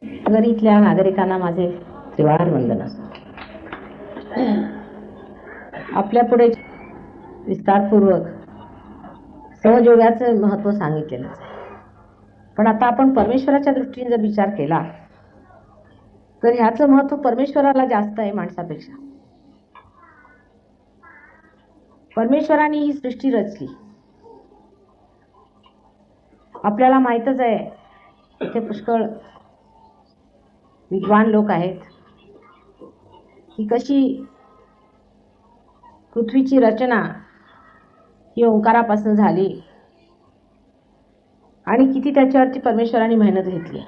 नगरीतल्या नागरिकांना माझे त्रिवार वंदन असो. आपल्या पुढे विस्तारपूर्वक सहयोगाचे महत्त्व सांगितलेलं आहे. पण आता आपण परमेश्वराच्या दृष्टीने जर विचार केला तर ह्याचं महत्त्व परमेश्वराला जास्त आहे माणसापेक्षा. परमेश्वराने ही सृष्टी रचली. आपल्याला माहीतच आहे इथे पुष्कळ विद्वान लोक आहेत की कशी पृथ्वीची रचना ही ओंकारापासून झाली आणि किती त्याच्यावरती परमेश्वराने मेहनत घेतली.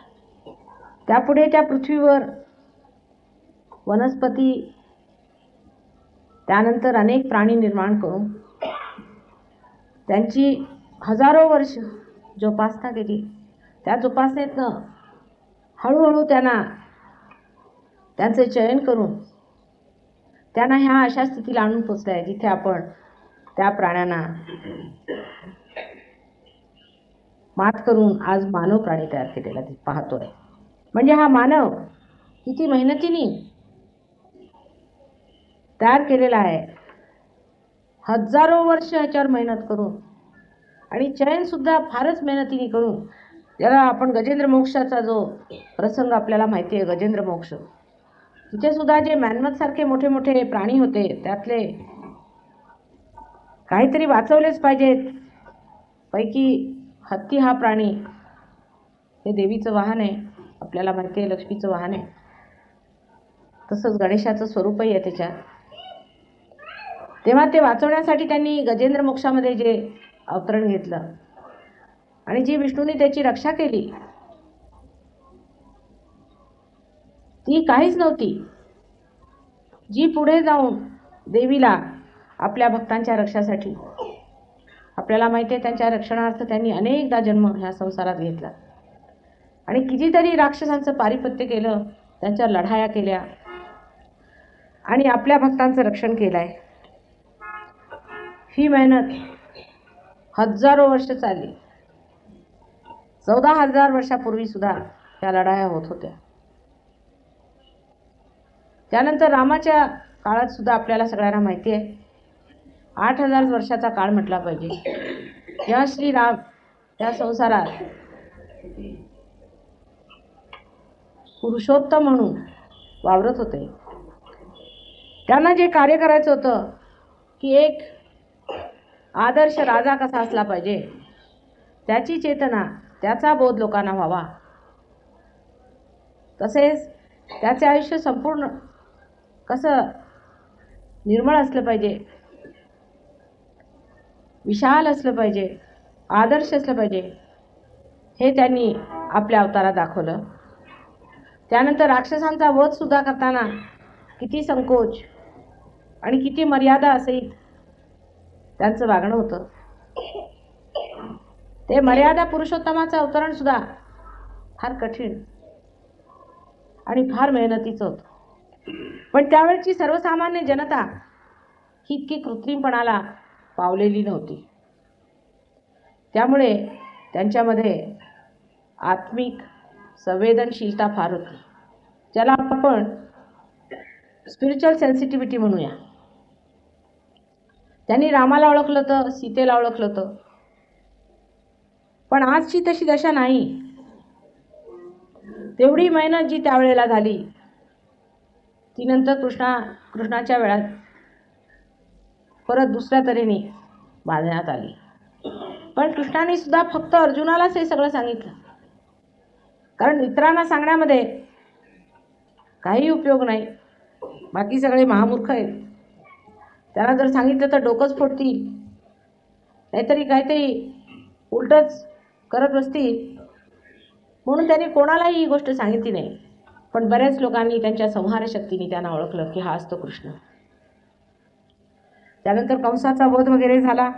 त्यापुढे त्या पृथ्वीवर वनस्पती, त्यानंतर अनेक प्राणी निर्माण करून त्यांची हजारो वर्ष जोपासना केली. त्या जोपासनेतनं हळूहळू त्यांचे चयन करून त्यांना ह्या अशा स्थितीला आणून पोचले आहे जिथे आपण त्या प्राण्यांना मात करून आज मानव प्राणी तयार केलेला पाहतोय. म्हणजे हा मानव किती मेहनतीने तयार केलेला आहे. हजारो वर्ष ह्याच्यावर मेहनत करून आणि चयन सुद्धा फारच मेहनतीने करून, ज्याला आपण गजेंद्र मोक्षाचा जो प्रसंग आपल्याला माहिती आहे, गजेंद्र मोक्ष, तिथे सुद्धा जे मॅनमथ सारखे मोठे मोठे प्राणी होते त्यातले काहीतरी वाचवलेच पाहिजेत. पैकी हत्ती हा प्राणी हे देवीचं वाहन आहे, आपल्याला माहिती आहे, लक्ष्मीचं वाहन आहे. तसंच गणेशाचं स्वरूपही आहे त्याच्यात. तेव्हा ते वाचवण्यासाठी त्यांनी गजेंद्र मोक्षामध्ये जे अवतरण घेतलं आणि जी विष्णूने त्याची रक्षा केली ती काहीच नव्हती, जी पुढे जाऊन देवीला आपल्या भक्तांच्या रक्षासाठी, आपल्याला माहिती आहे त्यांच्या रक्षणार्थ त्यांनी अनेकदा जन्म ह्या संसारात घेतला आणि कितीतरी राक्षसांचं पारिपत्य केलं, त्यांच्या लढाया केल्या आणि आपल्या भक्तांचं रक्षण केलं आहे. ही मेहनत हजारो वर्ष चालली. 14,000 वर्षापूर्वी सुद्धा त्या लढाया होत होत्या. त्यानंतर रामाच्या काळात सुद्धा आपल्याला सगळ्यांना माहिती आहे 8,000 वर्षाचा काळ म्हटला पाहिजे. जेव्हा श्रीराम या संसारात पुरुषोत्तम म्हणून वावरत होते, त्यांना जे कार्य करायचं होतं की एक आदर्श राजा कसा असला पाहिजे, त्याची चेतना, त्याचा बोध लोकांना व्हावा, तसेच त्याचे आयुष्य संपूर्ण कसं निर्मळ असलं पाहिजे, विशाल असलं पाहिजे, आदर्श असलं पाहिजे, हे त्यांनी आपल्या अवतारात दाखवलं. त्यानंतर राक्षसांचा वध सुद्धा करताना किती संकोच आणि किती मर्यादा असेल त्यांचं वागणं होतं. ते मर्यादा पुरुषोत्तमाचं अवतरण सुद्धा फार कठीण आणि फार मेहनतीचं होतं. पण त्यावेळची सर्वसामान्य जनता ही इतकी कृत्रिमपणाला पावलेली नव्हती. त्यामुळे त्यांच्यामध्ये आत्मिक संवेदनशीलता फार होती, ज्याला आपण स्पिरिच्युअल सेन्सिटिव्हिटी म्हणूया. त्यांनी रामाला ओळखलं होतं, सीतेला ओळखलं होतं, पण आजची तशी दशा नाही. तेवढी मेहनत जी त्यावेळेला झाली ती नंतर कृष्णाच्या वेळात परत दुसऱ्या तऱ्हेने बांधण्यात आली. पण कृष्णाने सुद्धा फक्त अर्जुनालाच हे सगळं सांगितलं, कारण इतरांना सांगण्यामध्ये काही उपयोग नाही. बाकी सगळे महामूर्ख आहेत, त्यांना जर सांगितलं तर डोकंच फोडतील, नाहीतरी काहीतरी उलटच करत बसतील, म्हणून त्यांनी कोणालाही ही गोष्ट सांगितली नाही. पण बऱ्याच लोकांनी त्यांच्या संहार शक्तीने त्यांना ओळखलं की हा असतो कृष्ण. त्यानंतर कंसाचा वध वगैरे झाला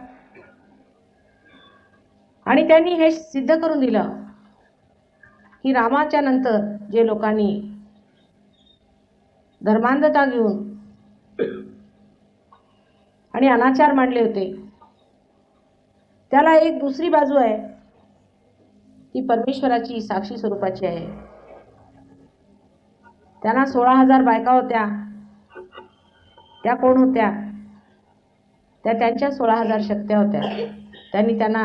आणि त्यांनी हे सिद्ध करून दिलं की रामाच्या नंतर जे लोकांनी धर्मांधता घेऊन आणि अनाचार मांडले होते, त्याला एक दुसरी बाजू आहे, ती परमेश्वराची साक्षी स्वरूपाची आहे. त्यांना 16,000 बायका होत्या. त्या कोण होत्या? त्या त्यांच्या 16,000 शक्त्या होत्या. त्यांनी त्यांना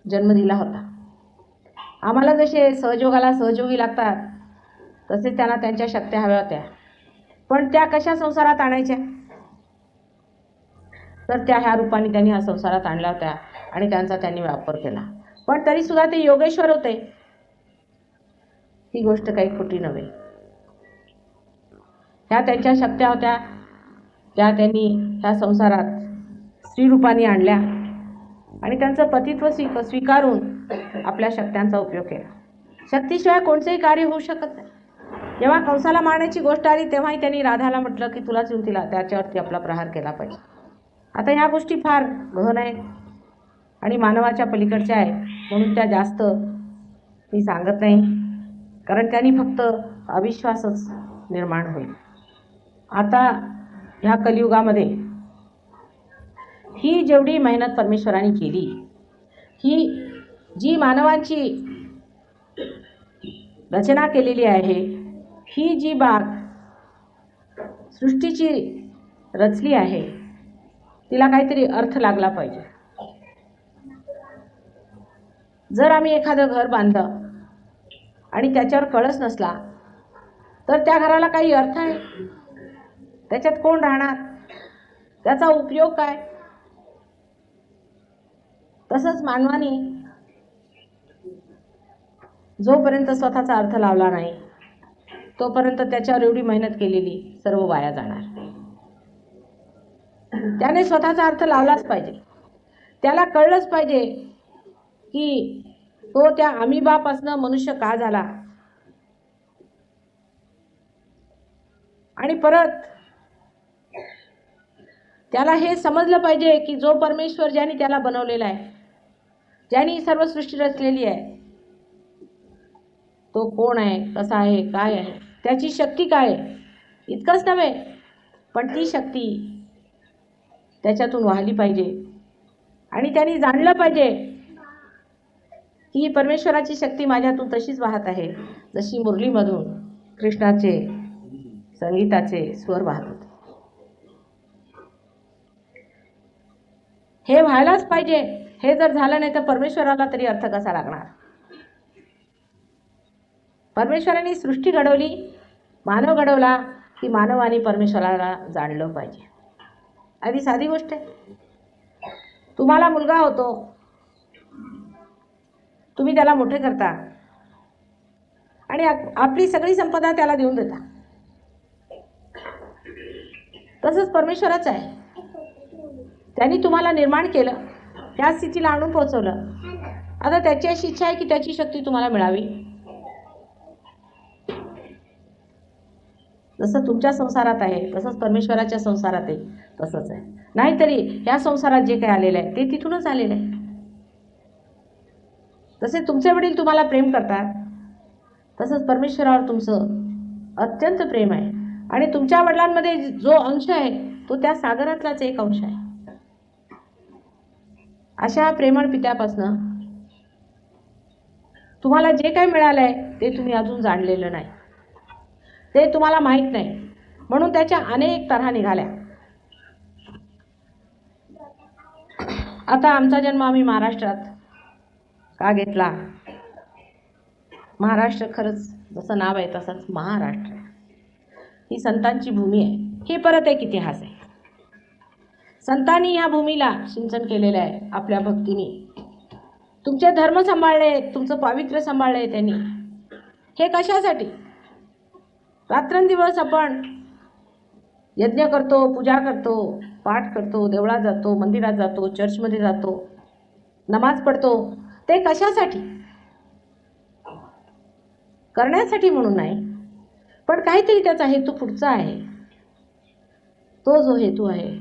जन्म दिला होता. आम्हाला जसे सहयोगाला सहयोगी लागतात तसे त्यांना त्यांच्या शक्त्या हव्या होत्या. पण त्या कशा संसारात आणायच्या? तर त्या ह्या रूपाने त्यांनी ह्या संसारात आणल्या होत्या आणि त्यांचा त्यांनी वापर केला. पण तरीसुद्धा ते योगेश्वर होते, ही गोष्ट काही खोटी नव्हे. ह्या त्यांच्या शक्त्या होत्या, त्या त्यांनी ह्या संसारात स्त्रीरूपाने आणल्या आणि त्यांचं पतित्व स्वीकारून आपल्या शक्त्यांचा उपयोग केला. शक्तीशिवाय कोणतेही कार्य होऊ शकत नाही. जेव्हा कंसाला मारण्याची गोष्ट आली तेव्हाही त्यांनी राधाला म्हटलं की तुलाच येऊन तिला त्याच्यावरती आपला प्रहार केला पाहिजे. आता ह्या गोष्टी फार गहन आहेत आणि मानवाच्या पलीकडच्या आहेत, म्हणून त्या जास्त मी सांगत नाही, कारण त्यांनी फक्त अविश्वासच निर्माण होईल. आता ह्या कलियुगामध्ये ही जेवढी मेहनत परमेश्वराने केली, ही जी मानवाची रचना केलेली आहे, ही जी बाग सृष्टीची रचली आहे, तिला काहीतरी अर्थ लागला पाहिजे. जर आम्ही एखादं घर बांधलं आणि त्याच्यावर कळस नसला तर त्या घराला काही अर्थ आहे? त्याच्यात कोण राहणार? त्याचा उपयोग काय? तसंच मानवाने जोपर्यंत स्वतःचा अर्थ लावला नाही तोपर्यंत त्याच्यावर एवढी मेहनत केलेली सर्व वाया जाणार. त्याने स्वतःचा अर्थ लावलाच पाहिजे. त्याला कळलंच पाहिजे की तो त्या अमिबापासनं मनुष्य का झाला, आणि परत त्याला हे समजलं पाहिजे की जो परमेश्वर ज्याने त्याला बनवलेला आहे, ज्याने सर्व सृष्टी रचलेली आहे, तो कोण आहे, कसा आहे, काय आहे, त्याची शक्ती काय आहे. इतकंच नव्हे, पण ती शक्ती त्याच्यातून वाहली पाहिजे आणि त्यांनी जाणलं पाहिजे की ही परमेश्वराची शक्ती माझ्यातून तशीच वाहत आहे जशी मुरलीमधून कृष्णाचे संगीताचे स्वर वाहत होते. हे व्हायलाच पाहिजे. हे जर झालं नाही तर परमेश्वराला तरी अर्थ कसा लागणार? परमेश्वराने सृष्टी घडवली, मानव घडवला की मानवाने परमेश्वराला जाणलं पाहिजे. आधी साधी गोष्ट आहे. तुम्हाला मुलगा होतो, तुम्ही त्याला मोठे करता आणि आपली सगळी संपदा त्याला देऊन देता. तसंच परमेश्वराचं आहे. त्यांनी तुम्हाला निर्माण केलं, त्या स्थितीला आणून पोहोचवलं. आता त्याची अशी इच्छा आहे की त्याची शक्ती तुम्हाला मिळावी. जसं तुमच्या संसारात आहे तसंच परमेश्वराच्या संसारात आहे, तसंच आहे. नाहीतरी ह्या संसारात जे काही आलेलं आहे ते तिथूनच आलेलं आहे. तसे तुमचे वडील तुम्हाला प्रेम करतात, तसंच परमेश्वरावर तुमचं अत्यंत प्रेम आहे आणि तुमच्या वडिलांमध्ये जो अंश आहे तो त्या सागरातलाच एक अंश आहे. अशा प्रेमळ पित्यापासनं तुम्हाला जे काही मिळालं आहे ते तुम्ही अजून जाणलेलं नाही, ते तुम्हाला माहीत नाही, म्हणून त्याच्या अनेक तऱ्हा निघाल्या. आता आमचा जन्म आम्ही महाराष्ट्रात का घेतला? महाराष्ट्र खरंच जसं नाव आहे तसंच महाराष्ट्र आहे. ही संतांची भूमी आहे. हे परत एक इतिहास आहे. संतांनी या भूमीला सिंचन केलेलं आहे आपल्या भक्तीने. तुमचे धर्म सांभाळले, तुमचं पावित्र्य सांभाळले त्यांनी. हे कशासाठी? रात्रंदिवस आपण यज्ञ करतो, पूजा करतो, पाठ करतो, देवळात जातो, मंदिरात जातो, चर्चमध्ये जातो, नमाज पढतो. ते कशासाठी? करण्यासाठी म्हणून नाही, पण काहीतरी त्याचा हेतू पुढचा आहे. तो जो हेतू आहे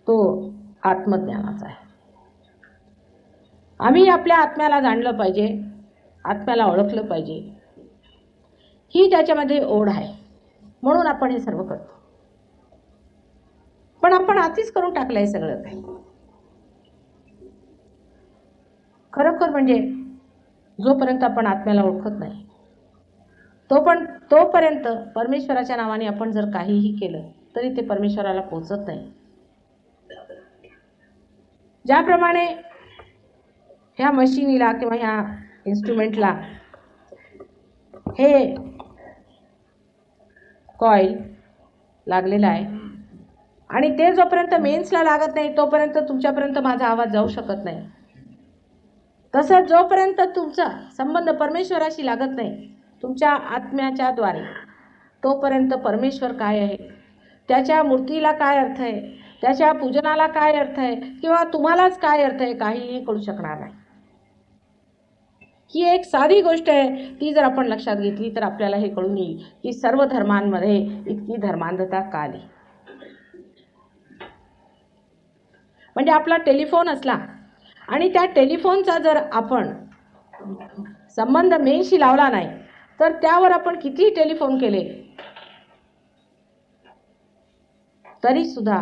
तो आत्मज्ञानाचा आहे. आम्ही आपल्या आत्म्याला जाणलं पाहिजे, आत्म्याला ओळखलं पाहिजे, ही त्याच्यामध्ये ओढ आहे, म्हणून आपण हे सर्व करतो. पण आपण आधीच करून टाकलं आहे सगळं काही. खरोखर म्हणजे जोपर्यंत आपण आत्म्याला ओळखत नाही तोपर्यंत परमेश्वराच्या नावाने आपण जर काहीही केलं तरी ते परमेश्वराला पोचत नाही. ज्याप्रमाणे ह्या मशिनीला किंवा ह्या इन्स्ट्रुमेंटला हे कॉईल लागलेलं आहे आणि ते जोपर्यंत मेन्सला लागत नाही तोपर्यंत तुमच्यापर्यंत माझा आवाज जाऊ शकत नाही. तसं जोपर्यंत तुमचा संबंध परमेश्वराशी लागत नाही तुमच्या आत्म्याच्या द्वारे, तोपर्यंत परमेश्वर काय आहे, त्याच्या मूर्तीला काय अर्थ आहे, त्याच्या पूजनाला काय अर्थ आहे किंवा तुम्हालाच काय अर्थ आहे काहीही कळू शकणार नाही. ही एक साधी गोष्ट आहे, ती जर आपण लक्षात घेतली तर आपल्याला हे कळून येईल की सर्व धर्मांमध्ये इतकी धर्मांधता का आली. म्हणजे आपला टेलिफोन असला आणि त्या टेलिफोनचा जर आपण संबंध मेनशी लावला नाही तर त्यावर आपण कितीही टेलिफोन केले तरी सुद्धा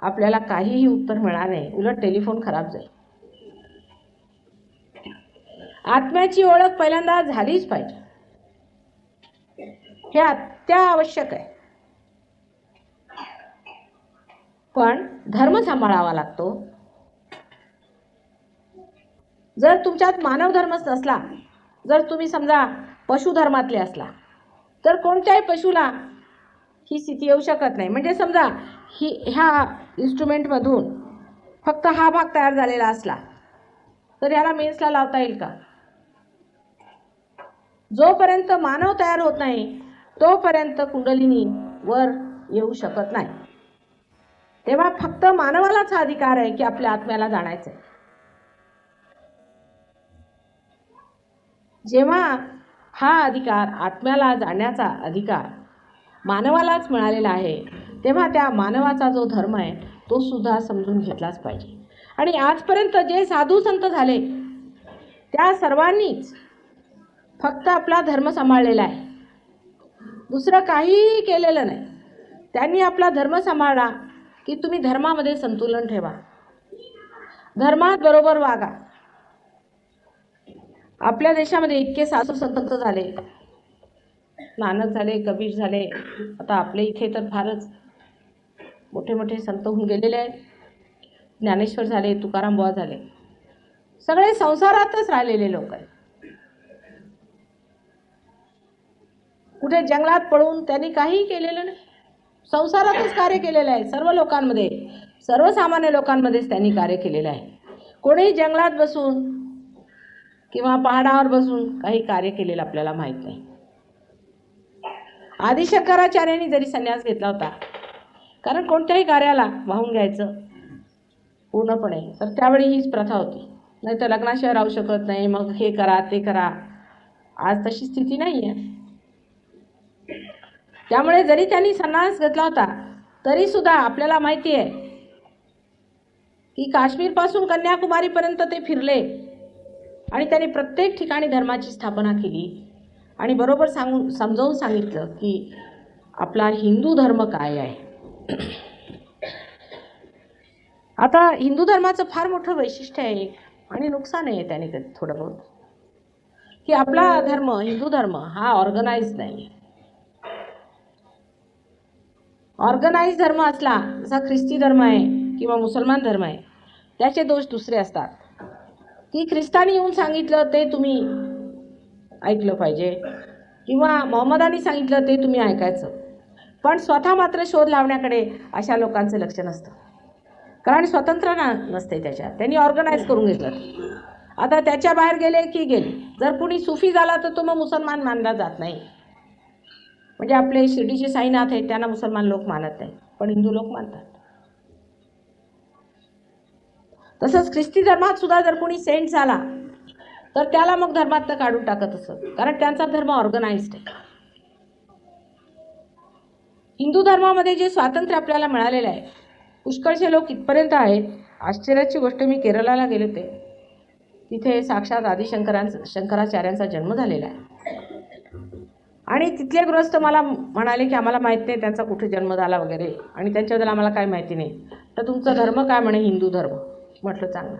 आपल्याला काहीही उत्तर मिळणार नाही, उलट टेलिफोन खराब जाईल. आत्म्याची ओळख पहिल्यांदा झालीच पाहिजे, हे अत्यावश्यक आहे. पण धर्म सांभाळावा लागतो. जर तुमच्यात मानव धर्मच नसला, जर तुम्ही समजा पशुधर्मातले असला तर कोणत्याही पशुला ही स्थिती येऊ शकत नाही. म्हणजे समजा ह्या इन्स्ट्रुमेंटमधून फक्त हा भाग तयार झालेला असला तर ह्याला मेन्सला लावता येईल का? जोपर्यंत मानव तयार होत नाही तोपर्यंत कुंडलिनी वर येऊ शकत नाही. तेव्हा फक्त मानवालाच हा अधिकार आहे की आपल्या आत्म्याला जाणायचं आहे. जेव्हा हा अधिकार, आत्म्याला जाण्याचा अधिकार मानवालाच मिळालेला आहे तेव्हा त्या मानवाचा जो धर्म आहे तो सुद्धा समजून घेतलाच पाहिजे. आणि आजपर्यंत जे साधू संत झाले त्या सर्वांनीच फक्त आपला धर्म सांभाळलेला आहे, दुसरं काहीही केलेलं नाही. त्यांनी आपला धर्म सांभाळला की तुम्ही धर्मामध्ये संतुलन ठेवा, धर्मात बरोबर वागा. आपल्या देशामध्ये इतके साधू संत झाले, नानक झाले, कबीर झाले, आता आपले इथे तर फारच मोठे मोठे संत होऊन गेलेले आहेत. ज्ञानेश्वर झाले, तुकाराम बुवा झाले, सगळे संसारातच राहिलेले लोक आहेत. कुठे जंगलात पळून त्यांनी काही केलेलं नाही, संसारातच कार्य केलेलं आहे. सर्व लोकांमध्ये, सर्वसामान्य लोकांमध्येच त्यांनी कार्य केलेलं आहे. कोणी जंगलात बसून किंवा पहाडावर बसून काही कार्य केलेलं आपल्याला माहीत नाही. आदिशंकराचार्यांनी जरी संन्यास घेतला होता, कारण कोणत्याही कार्याला वाहून घ्यायचं पूर्णपणे, तर त्यावेळी हीच प्रथा होती. नाही तर लग्नाशिवाय राहू शकत नाही, मग हे करा ते करा. आज तशी स्थिती नाही आहे. त्यामुळे जरी त्यांनी संन्यास घेतला होता तरी सुद्धा आपल्याला माहिती आहे की काश्मीरपासून कन्याकुमारीपर्यंत ते फिरले आणि त्यांनी प्रत्येक ठिकाणी धर्माची स्थापना केली आणि बरोबर समजावून सांगितलं की आपला हिंदू धर्म काय आहे. आता हिंदू धर्माचं फार मोठं वैशिष्ट्य आहे आणि नुकसान आहे त्याने थोडं बहुत, की आपला धर्म, हिंदू धर्म हा ऑर्गनाइज नाही. ऑर्गनाइज धर्म असला, जसा ख्रिस्ती धर्म आहे किंवा मुसलमान धर्म आहे, त्याचे दोष दुसरे असतात की ख्रिस्तानी येऊन सांगितलं ते तुम्ही ऐकलं पाहिजे किंवा मोहम्मदानी सांगितलं ते तुम्ही ऐकायचं. पण स्वतः मात्र शोध लावण्याकडे अशा लोकांचं लक्ष नसतं, कारण स्वतंत्र नसते त्याच्यात. त्यांनी ऑर्गनाइज करून घेतलं. आता त्याच्या बाहेर गेले की गेले. जर कुणी सुफी झाला तर तो मग मुसलमान मानला जात नाही. म्हणजे आपले शिर्डीचे साईनाथ आहेत, त्यांना मुसलमान लोक मानत नाही, पण हिंदू लोक मानतात. तसंच ख्रिस्ती धर्मात सुद्धा जर कोणी सेंट झाला तर त्याला मग धर्मातनं काढून टाकत असत, कारण त्यांचा धर्म ऑर्गनाइज्ड आहे. हिंदू धर्मामध्ये जे स्वातंत्र्य आपल्याला मिळालेलं आहे, पुष्कळचे लोक इथपर्यंत आहेत. आश्चर्याची गोष्ट, मी केरळला गेले होते, तिथे साक्षात शंकराचार्यांचा जन्म झालेला आहे आणि तिथले गृहस्थ मला म्हणाले की आम्हाला माहीत नाही त्यांचा कुठे जन्म झाला वगैरे, आणि त्यांच्याबद्दल आम्हाला काय माहिती नाही. तर तुमचा धर्म काय? म्हणे हिंदू धर्म. म्हटलं चांगलं.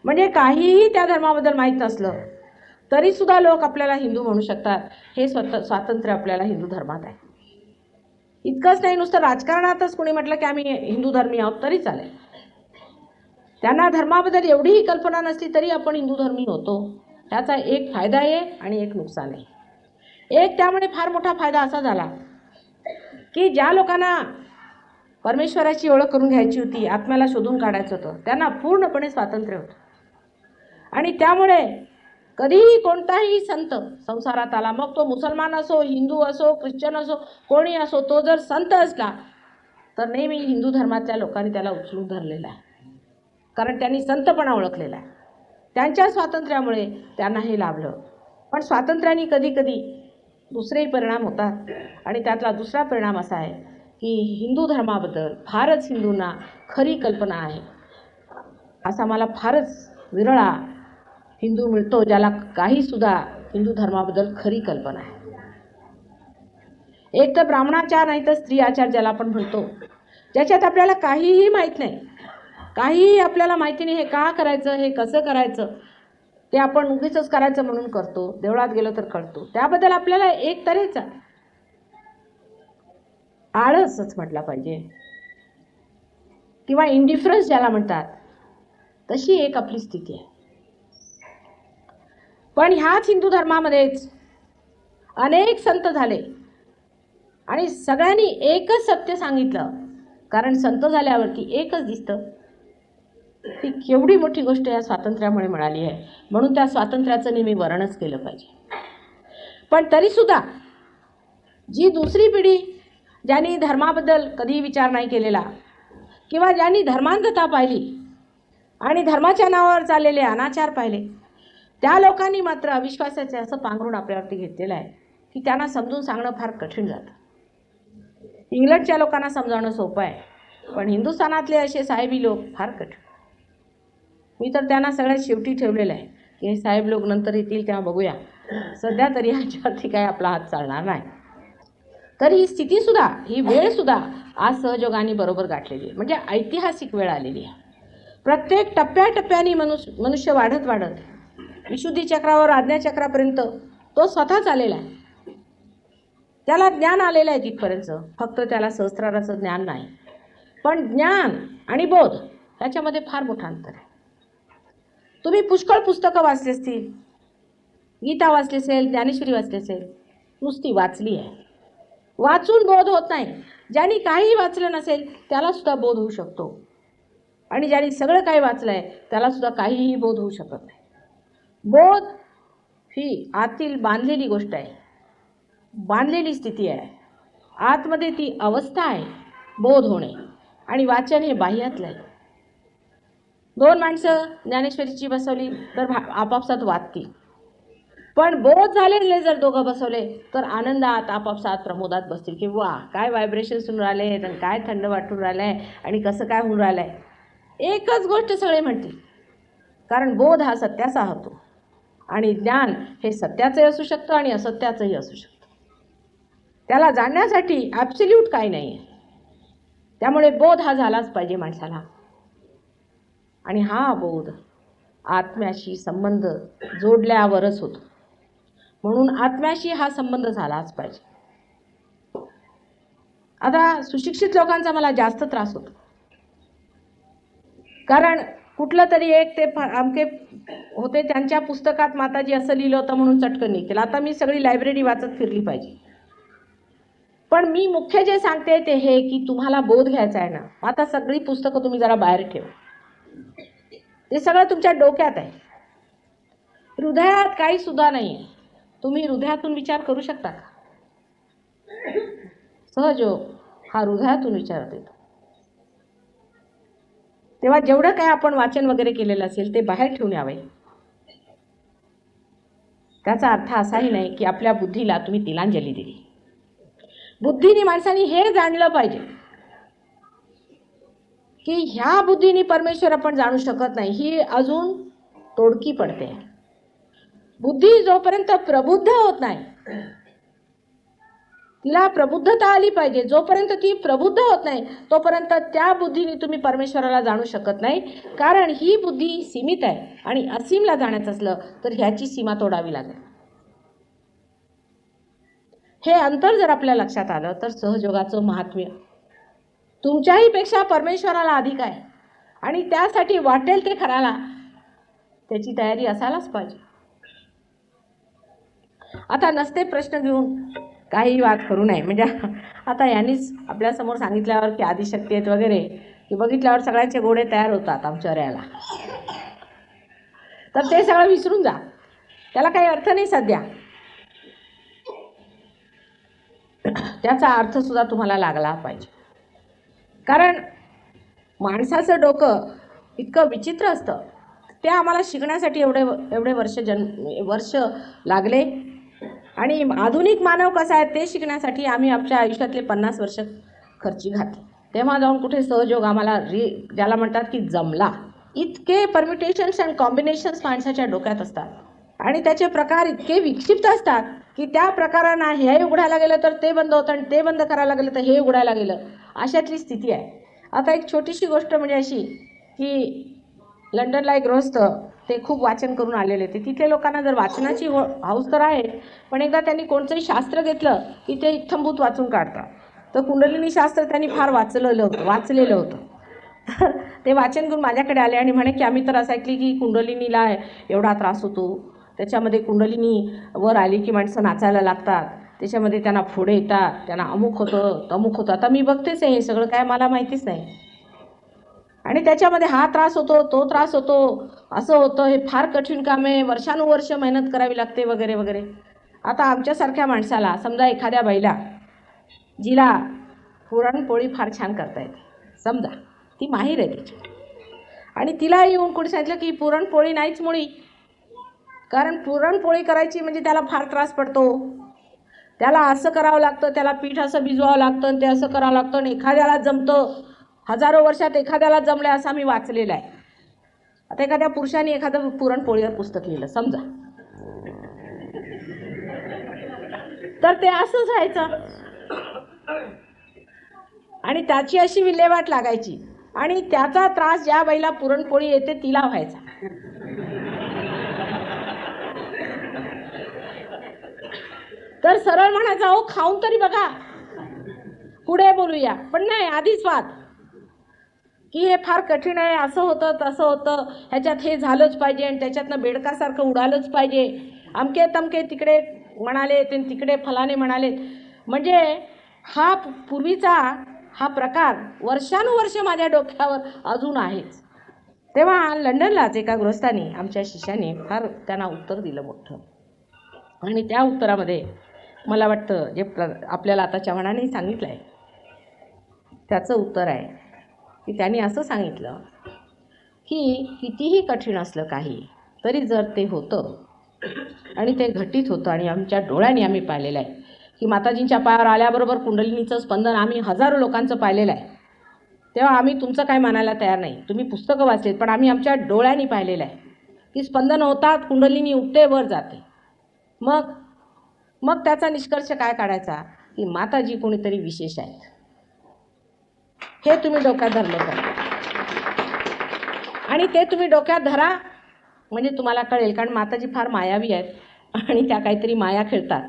म्हणजे काहीही त्या धर्माबद्दल माहीत नसलं तरीसुद्धा लोक आपल्याला हिंदू म्हणू शकतात. हे स्वातंत्र्य आपल्याला हिंदू धर्मात आहे. इतकंच नाही, नुसतं राजकारणातच कोणी म्हटलं की आम्ही हिंदू धर्मी आहोत तरी चालेल. त्यांना धर्माबद्दल एवढीही कल्पना नसली तरी आपण हिंदू धर्मी होतो. त्याचा एक फायदा आहे आणि एक नुकसान आहे. एक त्यामुळे फार मोठा फायदा असा झाला की ज्या लोकांना परमेश्वराची ओळख करून घ्यायची होती, आत्म्याला शोधून काढायचं होतं, त्यांना पूर्णपणे स्वातंत्र्य होतं. आणि त्यामुळे कधीही कोणताही संत संसारात आला, मग तो मुसलमान असो, हिंदू असो, ख्रिश्चन असो, कोणी असो, तो जर संत असला तर नेहमी हिंदू धर्मातल्या लोकांनी त्याला उचलून धरलेला आहे. कारण त्यांनी संतपणा ओळखलेला आहे. त्यांच्या स्वातंत्र्यामुळे त्यांना हे लाभलं. पण स्वातंत्र्याने कधी कधी दुसरेही परिणाम होतात. आणि त्यातला दुसरा परिणाम असा आहे की हिंदू धर्माबद्दल फारच हिंदूंना खरी कल्पना आहे. असा मला फारच विरळा हिंदू मिळतो ज्याला काहीसुद्धा हिंदू धर्माबद्दल खरी कल्पना आहे. एक तर ब्राह्मणाचार नाही तर स्त्री आचार ज्याला आपण म्हणतो, ज्याच्यात आपल्याला काहीही माहीत नाही, काहीही आपल्याला माहिती नाही. हे का करायचं, हे कसं करायचं, ते आपण उगीचच करायचं म्हणून करतो. देवळात गेलो तर कळतो. त्याबद्दल आपल्याला एक तऱ्हेचा आळसच म्हटला पाहिजे किंवा इंडिफरन्स ज्याला म्हणतात, तशी एक आपली स्थिती आहे. पण ह्याच हिंदू धर्मामध्येच अनेक संत झाले आणि सगळ्यांनी एकच सत्य सांगितलं. कारण संत झाल्यावरती एकच दिसतं, ती केवढी मोठी गोष्ट या स्वातंत्र्यामुळे मिळाली आहे. म्हणून त्या स्वातंत्र्याचं नेहमी वर्णनच केलं पाहिजे. पण तरीसुद्धा जी दुसरी पिढी ज्यांनी धर्माबद्दल कधीही विचार नाही केलेला किंवा ज्यांनी धर्मांधता पाहिली आणि धर्माच्या नावावर चाललेले अनाचार पाहिले, त्या लोकांनी मात्र अविश्वासाचे असं पांघरून आपल्यावरती घेतलेलं आहे की त्यांना समजून सांगणं फार कठीण जातं. इंग्लंडच्या लोकांना समजावणं सोपं आहे, पण हिंदुस्थानातले असे साहेबी लोक फार कठीण. मी तर त्यांना सगळ्यात शेवटी ठेवलेलं आहे की हे साहेब लोक नंतर येतील तेव्हा बघूया, सध्या तरी ह्याच्यावरती काय आपला हात चालणार नाही. तर ही स्थितीसुद्धा, ही वेळसुद्धा आज सहयोगाने बरोबर गाठलेली आहे. म्हणजे ऐतिहासिक वेळ आलेली आहे. प्रत्येक टप्प्याटप्प्याने मनुष्य वाढत वाढत विशुद्धी चक्रावर आज्ञाचक्रापर्यंत तो स्वतःच आलेला आहे. त्याला ज्ञान आलेलं आहे तिथपर्यंत, फक्त त्याला सहस्राराचं ज्ञान नाही. पण ज्ञान आणि बोध ह्याच्यामध्ये फार मोठं अंतर आहे. तुम्ही पुष्कळ पुस्तकं वाचली असतील, गीता वाचली असेल, ज्ञानेश्वरी वाचली असेल, नुसती वाचली आहे. वाचून बोध होत नाही. ज्यांनी काही वाचलं नसेल त्यालासुद्धा बोध होऊ शकतो, आणि ज्यांनी सगळं काही वाचलं आहे त्यालासुद्धा काहीही बोध होऊ शकत नाही. बोध ही आतील बांधलेली गोष्ट आहे, बांधलेली स्थिती आहे. आतमध्ये ती अवस्था आहे बोध होणे, आणि वाचन हे बाह्यातलं आहे. दोन माणसं ज्ञानेश्वरीची बसवली तर आपापसात वाचतील, पण बोध झालेले जर दोघं बसवले तर आनंदात आपापसात प्रमोदात बसतील की वा काय व्हायब्रेशन सुरू राहिले आणि काय थंड वाटून राहिलं आहे आणि कसं काय होऊन राहिलं आहे. एकच गोष्ट सगळे म्हणतील, कारण बोध हा सत्याचा होतो आणि ज्ञान हे सत्याचंही असू शकतं आणि असत्याचंही असू शकतं. त्याला जाणण्यासाठी ॲब्सोल्यूट काही नाही आहे. त्यामुळे बोध हा झालाच पाहिजे माणसाला, आणि हा बोध आत्म्याशी संबंध जोडल्यावरच होतो. म्हणून आत्म्याशी हा संबंध झालाच पाहिजे. आता सुशिक्षित लोकांचा मला जास्त त्रास होतो, कारण कुठलं तरी एक ते आमके होते त्यांच्या पुस्तकात माताजी असं लिहिलं होतं म्हणून चटकन निघतील. आता मी सगळी लायब्ररी वाचत फिरली पाहिजे, पण मी मुख्य जे सांगते ते हे की तुम्हाला बोध घ्यायचा आहे ना, आता सगळी पुस्तकं तुम्ही जरा बाहेर ठेवा. ते सगळं तुमच्या डोक्यात आहे, हृदयात काही सुद्धा नाही आहे. तुम्ही हृदयातून विचार करू शकता का? सहजोग हा हृदयातून विचारत येतो. तेव्हा जेवढं काय आपण वाचन वगैरे केलेलं असेल ते बाहेर ठेवून यावे. त्याचा अर्थ असाही नाही की आपल्या बुद्धीला तुम्ही तिलांजली दिली. बुद्धीने माणसाने हे जाणलं पाहिजे की ह्या बुद्धीने परमेश्वर आपण जाणू शकत नाही, ही अजून तोडकी पडते. बुद्धी जोपर्यंत प्रबुद्ध होत नाही तिला प्रबुद्धता आली पाहिजे. जोपर्यंत ती प्रबुद्ध होत नाही तोपर्यंत त्या बुद्धीने तुम्ही परमेश्वराला जाणू शकत नाही. कारण ही बुद्धी सीमित आहे आणि असीमला जाण्याचं असलं तर ह्याची सीमा तोडावी लागेल. हे अंतर जर आपल्या लक्षात आलं तर सहयोगाचं महात्म्य तुमच्याही पेक्षा परमेश्वराला अधिक आहे आणि त्यासाठी वाटेल ते करायला त्याची तयारी असायलाच पाहिजे. आता नसते प्रश्न घेऊन काही वाद करू नये. म्हणजे आता यांनीच आपल्यासमोर सांगितल्यावर की आदिशक्ती आहेत वगैरे की बघितल्यावर सगळ्यांचे घोडे तयार होतात आमच्यावर यायला. तर ते सगळं विसरून जा, त्याला काही अर्थ नाही सध्या. त्याचा अर्थसुद्धा तुम्हाला लागला पाहिजे. कारण माणसाचं डोकं इतकं विचित्र असतं. ते आम्हाला शिकण्यासाठी एवढे वर्ष लागले. आणि आधुनिक मानव कसा आहे ते शिकण्यासाठी आम्ही आमच्या आयुष्यातले 50 वर्ष खर्ची घातली. तेव्हा जाऊन कुठे सहयोग आम्हाला ज्याला म्हणतात की जमला. इतके परम्युटेशन्स अँड कॉम्बिनेशन्स माणसाच्या डोक्यात असतात आणि त्याचे प्रकार इतके विक्षिप्त असतात की त्या प्रकारांना हे उघडायला गेलं तर ते बंद होतं आणि ते बंद करायला गेलं तर हे उघडायला गेलं, अशातली स्थिती आहे. आता एक छोटीशी गोष्ट म्हणजे अशी की लंडनला एक गृहस्थ ते खूप वाचन करून आलेले ते. तिथल्या लोकांना जर वाचनाची हौस तर आहे, पण एकदा त्यांनी कोणतंही शास्त्र घेतलं की ते इत्थंभूत वाचून काढतात. तर कुंडलिनी शास्त्र त्यांनी फार वाचलेलं होतं. तर ते वाचन करून माझ्याकडे आले आणि म्हणे की आम्ही तर असं ऐकली की कुंडलिनीला एवढा त्रास होतो, त्याच्यामध्ये कुंडलिनी वर आली की माणसं नाचायला लागतात, त्याच्यामध्ये त्यांना फोडे येतात, त्यांना अमुक होतं तमुक होतं. आता मी बघतेच आहे, हे सगळं काय मला माहितीच नाही. आणि त्याच्यामध्ये हा त्रास होतो, तो त्रास होतो, असं होतं, हे फार कठीण काम आहे, वर्षानुवर्ष मेहनत करावी लागते वगैरे वगैरे. आता आमच्यासारख्या माणसाला समजा एखाद्या बाईला जिला पुरणपोळी फार छान करता येते, समजा ती माहीर आहे त्याची, आणि तिला येऊन कोणी सांगितलं की पुरणपोळी नाहीच मुळी, कारण पुरणपोळी करायची म्हणजे त्याला फार त्रास पडतो, त्याला असं करावं लागतं, त्याला पीठ असं भिजवावं लागतं, ते असं करावं लागतं, आणि एखाद्याला जमतं, हजारो वर्षात एखाद्याला जमलं असं आम्ही वाचलेलं आहे. आता एखाद्या पुरुषाने एखादं पुरणपोळीवर पुस्तक लिहिलं समजा, तर ते असंच व्हायचं आणि त्याची अशी विल्हेवाट लागायची आणि त्याचा त्रास ज्या बाईला पुरणपोळी येते तिला व्हायचा. तर सरळ म्हणायचं, अहो खाऊन तरी बघा, पुढे बोलूया. पण नाही, आधीच वाद की हे फार कठीण आहे, असं होतं तसं होतं, ह्याच्यात हे झालंच पाहिजे आणि त्याच्यातनं बेडकासारखं उडालंच पाहिजे, अमके तमके तिकडे म्हणाले ते तिकडे फलाने म्हणाले. म्हणजे हा पूर्वीचा हा प्रकार वर्षानुवर्ष माझ्या डोक्यावर अजून आहेच. तेव्हा लंडनलाच एका गृहस्थाने आमच्या शिष्याने फार त्यांना उत्तर दिलं मोठं, आणि त्या उत्तरामध्ये मला वाटतं जे आपल्याला आता चव्हाणांनी सांगितलं आहे त्याचं उत्तर आहे की त्यांनी असं सांगितलं की कितीही कठीण असलं काही तरी जर ते होतं आणि ते घटित होतं, आणि आमच्या डोळ्यांनी आम्ही पाहिलेलं आहे की माताजींच्या पायावर आल्याबरोबर कुंडलिनीचं स्पंदन आम्ही हजारो लोकांचं पाहिलेलं आहे. तेव्हा आम्ही तुमचं काय मानायला तयार नाही, तुम्ही पुस्तकं वाचलेत, पण आम्ही आमच्या डोळ्यांनी पाहिलेलं आहे की स्पंदन होतात, कुंडलिनी उठते वर जाते. मग त्याचा निष्कर्ष काय काढायचा की माताजी कोणीतरी विशेष आहेत, हे तुम्ही डोक्यात धरलं पाहिजे. आणि ते तुम्ही डोक्यात धरा म्हणजे तुम्हाला कळेल, कारण माताजी फार मायावी आहेत आणि त्या काहीतरी माया खेळतात,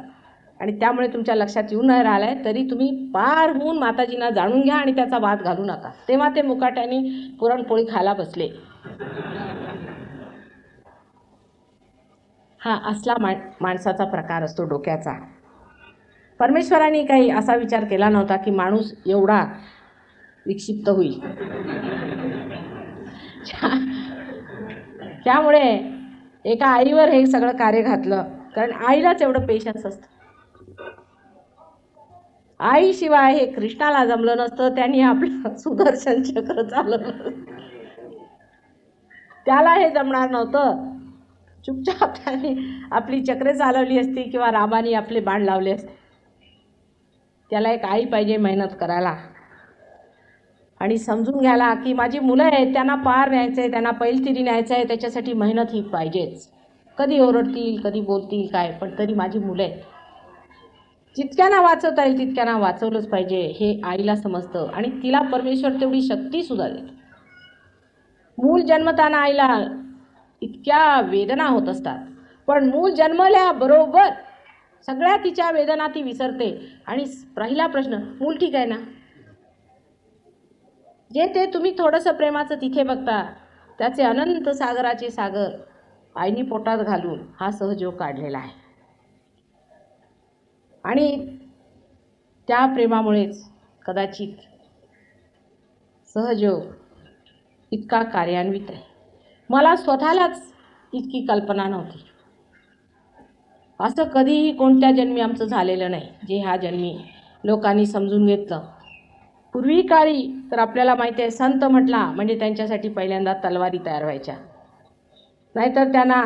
आणि त्यामुळे तुमच्या लक्षात येऊन नाही राहिलं आहे तरी तुम्ही पार होऊन माताजींना जाणून घ्या आणि त्याचा वाद घालू नका. तेव्हा ते मुकाट्याने पुरणपोळी खायला बसले. हा असला माणसाचा प्रकार असतो डोक्याचा. परमेश्वराने काही असा विचार केला नव्हता की माणूस एवढा विक्षिप्त होईल. त्यामुळे एका आईवर हे सगळं कार्य घातलं, कारण आईलाच एवढं पेशन्स असतं. आईशिवाय हे कृष्णाला जमलं नसतं, त्यांनी आपलं सुदर्शन चक्र चालवलं, त्याला हे जमणार नव्हतं. चुपचाप त्याने आपली चक्रे चालवली असती किंवा रामाने आपले बाण लावले असते. त्याला एक आई पाहिजे मेहनत करायला आणि समजून घ्यायला की माझी मुलं आहेत, त्यांना पार न्यायचं आहे, त्यांना पैलतीरी न्यायचं आहे, त्याच्यासाठी मेहनत ही पाहिजेच. कधी ओरडतील, कधी बोलतील काय, पण तरी माझी मुलं आहेत. जितक्यांना वाचवता येईल तितक्यांना वाचवलंच पाहिजे हे आईला समजतं आणि तिला परमेश्वर तेवढी शक्तीसुद्धा देतो. मूल जन्मताना आईला इतक्या वेदना होत असतात, पण मूल जन्मल्याबरोबर सगळ्या तिच्या वेदना ती विसरते आणि पहिला प्रश्न, मूल ठीक आहे ना? जे ते तुम्ही थोडंसं प्रेमाचं तिथे बघता त्याचे अनंत सागराचे सागर आईनी पोटात घालून हा सहजयोग काढलेला आहे. आणि त्या प्रेमामुळेच कदाचित सहजयोग इतका कार्यान्वित आहे. मला स्वतःलाच इतकी कल्पना नव्हती. असं कधीही कोणत्या जन्मी आमचं झालेलं नाही जे ह्या जन्मी लोकांनी समजून घेतलं. पूर्वी काळी तर आपल्याला माहिती आहे, संत म्हटला म्हणजे त्यांच्यासाठी पहिल्यांदा तलवारी तयार व्हायच्या, नाहीतर त्यांना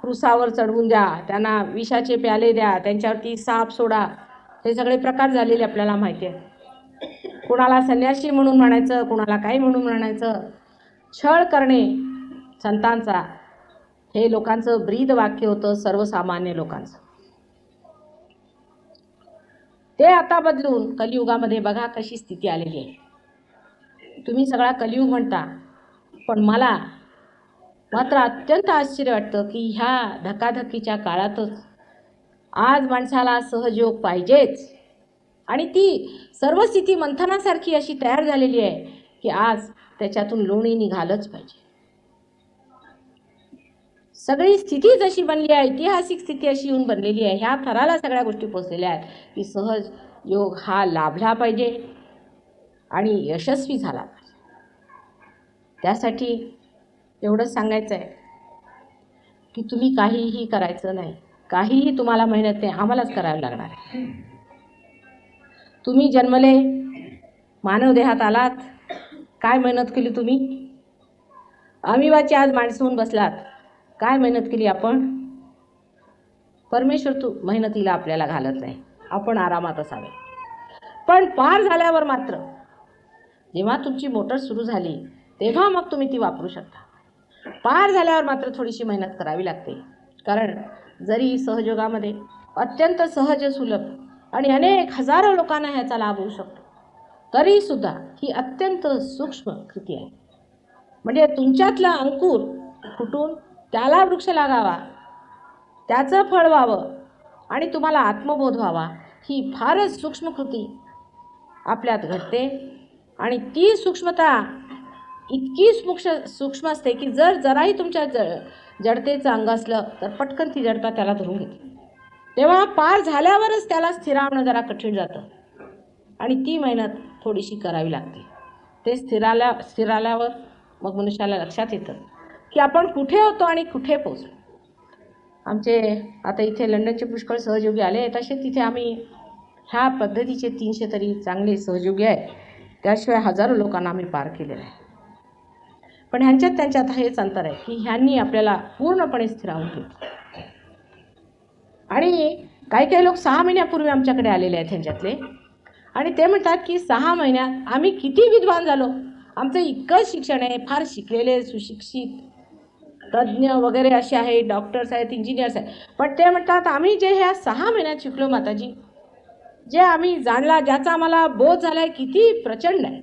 क्रुसावर चढवून द्या, त्यांना विषाचे प्याले द्या, त्यांच्यावरती साप सोडा, हे सगळे प्रकार झालेले आपल्याला माहिती आहे. कुणाला संन्यासी म्हणून म्हणायचं, कुणाला काही म्हणून म्हणायचं. छळ करणे संतांचा हे लोकांचं ब्रीद वाक्य होतं, सर्वसामान्य लोकांचं. ते आता बदलून कलियुगामध्ये बघा कशी स्थिती आलेली आहे. तुम्ही सगळा कलियुग म्हणता, पण मला मात्र अत्यंत आश्चर्य वाटतं की ह्या धकाधकीच्या काळातच आज माणसाला सहजयोग पाहिजेच. आणि ती सर्व स्थिती मंथनासारखी अशी तयार झालेली आहे की आज त्याच्यातून लोणी निघालंच पाहिजे. सगळी स्थिती जशी बनली आहे, ऐतिहासिक स्थिती अशी येऊन बनलेली आहे, ह्या थराला सगळ्या गोष्टी पोचलेल्या आहेत की सहज योग हा लाभला पाहिजे आणि यशस्वी झाला पाहिजे. त्यासाठी एवढंच सांगायचं आहे की तुम्ही काहीही करायचं नाही, काहीही तुम्हाला मेहनत नाही, आम्हालाच करावी लागणार आहे. तुम्ही जन्मले, मानव देहात आलात, काय मेहनत केली तुम्ही? अमिवाची आज माणसं होऊन बसलात, काय मेहनत केली आपण? परमेश्वर तू मेहनतीला आपल्याला घालत नाही, आपण आरामात असावे. पण पार झाल्यावर मात्र जेव्हा तुमची मोटर सुरू झाली तेव्हा मग तुम्ही ती वापरू शकता. पार झाल्यावर मात्र थोडीशी मेहनत करावी लागते, कारण जरी सहयोगामध्ये अत्यंत सहज सुलभ आणि अनेक हजारो लोकांना ह्याचा लाभ होऊ शकतो, तरीसुद्धा ही अत्यंत सूक्ष्म कृती आहे. म्हणजे तुमच्यातला अंकुर फुटून त्याला वृक्ष लागावा, त्याचं फळ व्हावं आणि तुम्हाला आत्मबोध व्हावा, ही फारच सूक्ष्म कृती आपल्यात घडते. आणि ती सूक्ष्मता इतकी सूक्ष्म असते की जराही तुमच्या जडतेचं अंग असलं तर पटकन ती जडता त्याला धरून घेते. तेव्हा पार झाल्यावरच त्याला स्थिरावणं जरा कठीण जातं आणि ती मेहनत थोडीशी करावी लागते. ते स्थिराल्यावर मग मनुष्याला लक्षात येतं की आपण कुठे होतो आणि कुठे पोचलो. आमचे आता इथे लंडनचे पुष्कळ सहयोगी आले, तसे तिथे आम्ही ह्या पद्धतीचे 300 तरी चांगले सहयोगी आहेत, त्याशिवाय हजारो लोकांना आम्ही पार केलेलं आहे. पण त्यांच्यात हेच अंतर आहे की ह्यांनी आपल्याला पूर्णपणे स्थिरावून ठेवलं. आणि काही लोक 6 महिन्यापूर्वी आमच्याकडे आलेले आहेत ह्यांच्यातले, आणि ते म्हणतात की 6 महिन्यात आम्ही किती विद्वान झालो, आमचं इतकं शिक्षण आहे, फार शिकलेले सुशिक्षित तज्ज्ञ वगैरे असे आहेत, डॉक्टर्स आहेत, इंजिनियर्स आहेत, पण ते म्हणतात आम्ही जे ह्या 6 महिन्यात शिकलो माताजी, जे आम्ही जाणला, ज्याचा आम्हाला बोध झाला आहे, किती प्रचंड आहे.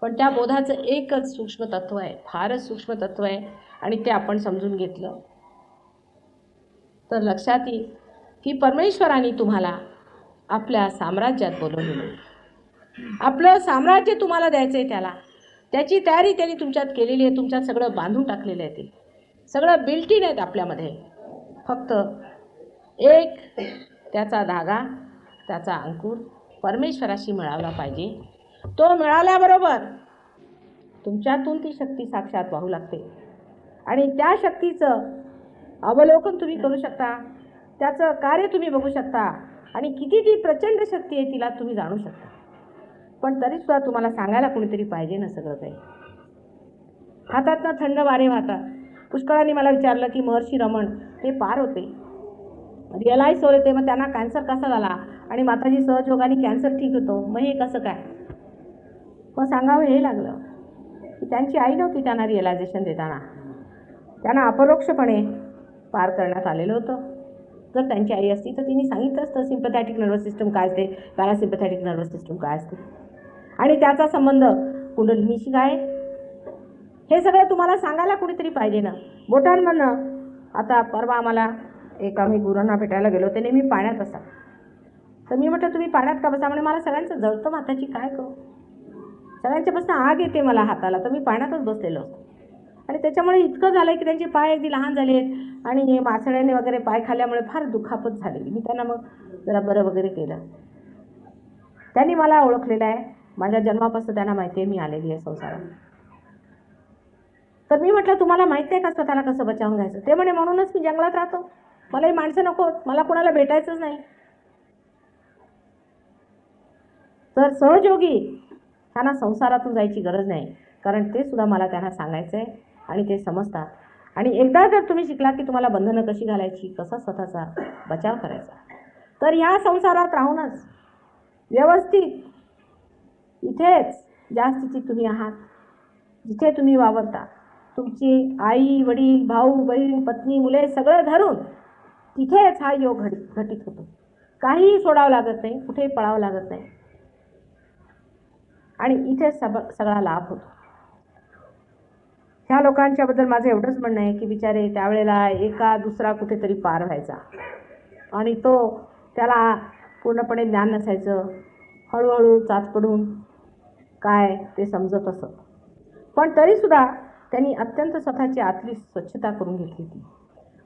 पण त्या बोधाचं एकच सूक्ष्म तत्व आहे, फारच सूक्ष्म तत्व आहे, आणि ते आपण समजून घेतलं तर लक्षात येईल की परमेश्वराने तुम्हाला आपल्या साम्राज्यात बोलवलेलं. आपलं साम्राज्य तुम्हाला द्यायचं आहे त्याला, त्याची तयारी त्यांनी तुमच्यात केलेली आहे, तुमच्यात सगळं बांधून टाकलेलं आहे, ते सगळं बिल्ट इन आहेत आपल्यामध्ये. फक्त एक त्याचा धागा, त्याचा अंकुर परमेश्वराशी मिळाला पाहिजे. तो मिळाल्याबरोबर तुमच्यातून ती शक्ती साक्षात वाहू लागते आणि त्या शक्तीचं अवलोकन तुम्ही करू शकता, त्याचं कार्य तुम्ही बघू शकता आणि किती ती प्रचंड शक्ती आहे तिला तुम्ही जाणू शकता. पण तरीसुद्धा तुम्हाला सांगायला कोणीतरी पाहिजे ना सगळं काही. हातातनं थंड वारे वाहतात. पुष्कळांनी मला विचारलं की महर्षी रमण हे पार होते, रिअलाईज होते, मग त्यांना कॅन्सर कसा झाला आणि माताजी सहजयोगाने कॅन्सर ठीक होतो, मग हे कसं काय? मग सांगावं हे लागलं की त्यांची आई नव्हती त्यांना रिअलायझेशन देताना, त्यांना अपरोक्षपणे पार करण्यात आलेलं होतं. जर त्यांची आई असती तर तिने सांगितलं असतं सिम्पथॅटिक नर्वस सिस्टम काय असते, पॅरासिम्पथॅटिक नर्वस सिस्टम काय असते, आणि त्याचा संबंध कुंडलिनीशी काय. हे सगळं तुम्हाला सांगायला कुणीतरी पाहिजे ना. बोटांमधनं आता परवा आम्हाला आम्ही गुरूंना भेटायला गेलो, ते नेहमी पाण्यात असतात. तर मी म्हटलं तुम्ही पाण्यात का बसा. म्हणे मला सगळ्यांचं जळतं माताची, काय करू, सगळ्यांच्यापासून आग येते मला हाताला, तर मी पाण्यातच बसलेलो असतो. आणि त्याच्यामुळे इतकं झालं की त्यांचे पाय अगदी लहान झाले आणि मासळ्याने वगैरे पाय खाल्ल्यामुळे फार दुखापत झालेली. मी त्यांना मग जरा बरं वगैरे केलं. त्यांनी मला ओळखलेलं आहे, माझ्या जन्मापासून त्यांना माहिती आहे मी आलेली आहे संसारात. तर मी म्हटलं तुम्हाला माहिती आहे का स्वतःला कसं बचावून घ्यायचं. ते म्हणे म्हणूनच मी जंगलात राहतो, मलाही माणसं नको, मला कोणाला भेटायचंच नाही. तर सहयोगी त्यांना संसारातून जायची गरज नाही, कारण ते सुद्धा मला त्यांना सांगायचं आहे आणि ते समजतात. आणि एकदा जर तुम्ही शिकला की तुम्हाला बंधनं कशी घालायची, कसा स्वतःचा बचाव करायचा, तर ह्या संसारात राहूनच व्यवस्थित इथेच ज्या स्थितीत तुम्ही आहात, जिथे तुम्ही वावरता, तुमची आई वडील भाऊ बहीण पत्नी मुले सगळं धरून तिथेच हा योग घटित होतो. काहीही सोडावं लागत नाही, कुठेही पळावं लागत नाही, आणि इथेच सगळा लाभ होतो. ह्या लोकांच्याबद्दल माझं एवढंच म्हणणं आहे की बिचारे त्यावेळेला एका दुसरा कुठेतरी पार व्हायचा आणि तो त्याला पूर्णपणे ज्ञान नसायचं, हळूहळू चाच पडून काय ते समजत असत. पण तरीसुद्धा त्यांनी अत्यंत स्वतःची आतली स्वच्छता करून घेतली होती,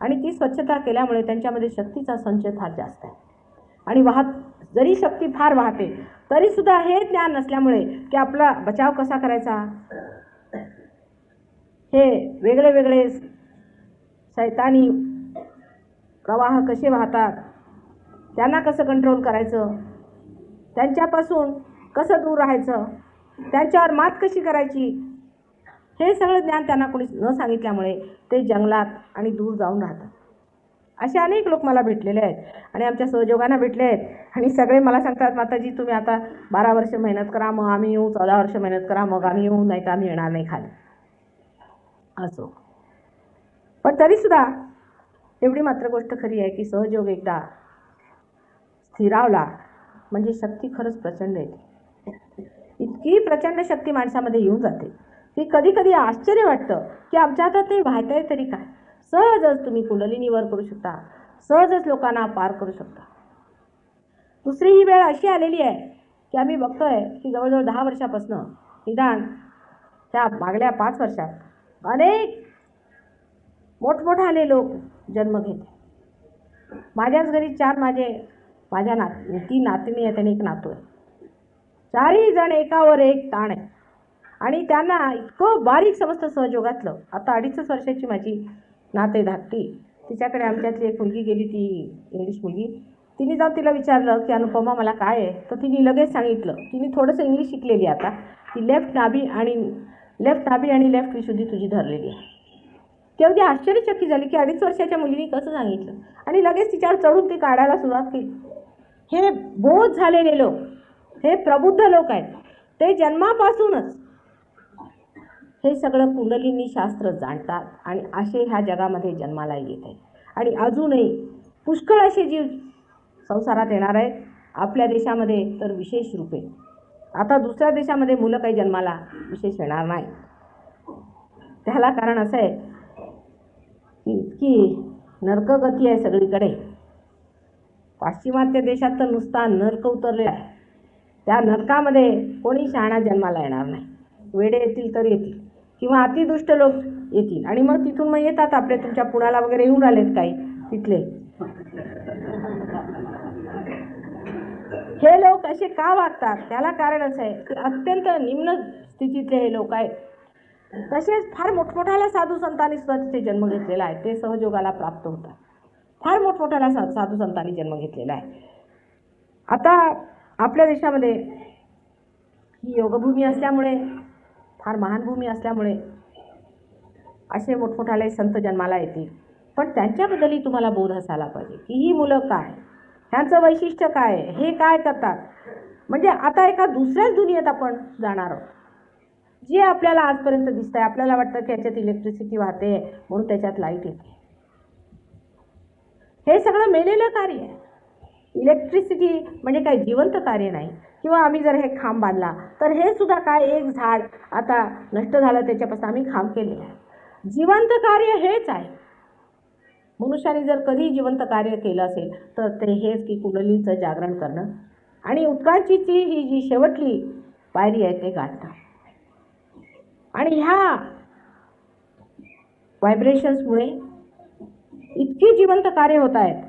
आणि ती स्वच्छता केल्यामुळे त्यांच्यामध्ये शक्तीचा संचय फार जास्त आहे. आणि जरी शक्ती फार वाहते तरीसुद्धा हे ज्ञान नसल्यामुळे की आपला बचाव कसा करायचा, हे वेगळे वेगळे शैतानी प्रवाह कसे वाहतात, त्यांना कसं कंट्रोल करायचं, त्यांच्यापासून कसं दूर राहायचं, त्यांच्यावर मात कशी करायची, हे सगळं ज्ञान त्यांना कोणी न सांगितल्यामुळे ते जंगलात आणि दूर जाऊन राहतात. असे अनेक लोक मला भेटलेले आहेत आणि आमच्या सहयोगांना भेटले आहेत, आणि सगळे मला सांगतात माताजी तुम्ही आता 12 वर्ष मेहनत करा, मग आम्ही येऊ, 14 वर्ष मेहनत करा, मग आम्ही येऊ, नाही तर आम्ही येणार नाही खाली. असो, पण तरीसुद्धा एवढी मात्र गोष्ट खरी आहे की सहयोग एकदा स्थिरावला म्हणजे शक्ती खरंच प्रचंड येते. इतकी प्रचंड शक्ती माणसामध्ये येऊन जाते की कधी कधी आश्चर्य वाटतं की आमच्या हातात ते व्हायचंय तरी काय. सहजच तुम्ही कुंडलिनीवर करू शकता, सहजच लोकांना पार करू शकता. दुसरी ही वेळ अशी आलेली आहे की आम्ही बघतोय की जवळजवळ 10 वर्षापासून निदान त्या मागल्या 5 वर्षात अनेक मोठमोठाले लोक जन्म घेते. माझ्याच घरी 4 माझ्या 3 नातिनी आहेत आणि 1 नातू आहे. 4ही जण एकावर एक ताण आहे आणि त्यांना इतकं बारीक समजतं सहयोगातलं. आता 2.5 वर्षाची माझी नाते धाकटी, तिच्याकडे आमच्यातली एक मुलगी गेली, ती इंग्लिश मुलगी. तिने जाऊन तिला विचारलं की अनुपमा मला काय आहे, तर तिने लगेच सांगितलं. तिने थोडंसं इंग्लिश शिकलेली, आता ती लेफ्ट नाभी आणि लेफ्ट विशुद्धी तुझी धरलेली आहे. ती अगदी आश्चर्यचकित झाली की 2.5 वर्षाच्या मुलीने कसं सांगितलं, आणि लगेच तिच्यावर चढून ती काढायला सुरुवात केली. हे बोध झालेले लोक, हे प्रबुद्ध लोक आहेत, ते जन्मापासूनच हे सगळं कुंडलिनी शास्त्र जाणतात आणि असे ह्या जगामध्ये जन्माला येत आहेत. आणि अजूनही पुष्कळ असे जीव संसारात येणार आहेत. आपल्या देशामध्ये तर विशेष रूपे. आता दुसऱ्या देशामध्ये मुलं काही जन्माला विशेष येणार नाही. त्याला कारण असं आहे की इतकी नरकगती आहे सगळीकडे. पाश्चिमात्य देशात तर नुसता नरक उतरलेला आहे. त्या नरकामध्ये कोणी शहाणा जन्माला येणार नाही. वेडे येतील तर येतील किंवा अतिदुष्ट लोक येतील, आणि मग तिथून मग येतात आपले तुमच्या पुण्याला वगैरे येऊन राहिलेत काही तिथले. हे लोक असे का वागतात त्याला कारण असं आहे की अत्यंत निम्न स्थितीतले हे लोक आहेत. तसेच फार मोठमोठ्याला साधू संतांनी सुद्धा तिथे जन्म घेतलेला आहे. ते सहयोगाला प्राप्त होतात. फार मोठमोठ्याला साधू संतांनी जन्म घेतलेला आहे. आता आपल्या देशामध्ये ही योगभूमी असल्यामुळे, फार महान भूमी असल्यामुळे असे मोठमोठाले संत जन्माला येतील. पण त्यांच्याबद्दलही तुम्हाला बोध असायला पाहिजे की ही मुलं काय, ह्यांचं वैशिष्ट्य काय, हे काय करतात. म्हणजे आता एका दुसऱ्याच दुनियेत आपण जाणार आहोत. जे आपल्याला आजपर्यंत दिसतंय, आपल्याला वाटतं की याच्यात इलेक्ट्रिसिटी वाहते म्हणून त्याच्यात लाईट येते. हे सगळं मेलेलं कार्य आहे. इलेक्ट्रिसिटी म्हणजे काही जिवंत कार्य नाही. किंवा आम्ही जर हे खांब बांधला तर हे सुद्धा काय एक झाड आता नष्ट झालं त्याच्यापासून आम्ही खांब केलेला आहे. जिवंत कार्य हेच आहे. मनुष्याने जर कधी जिवंत कार्य केलं असेल तर ते हेच की कुंडलीचं जागरण करणं आणि उत्क्रांतीची ही जी शेवटली पायरी आहे ते गाठणं. आणि ह्या व्हायब्रेशन्समुळे इतकी जिवंत कार्य होत आहेत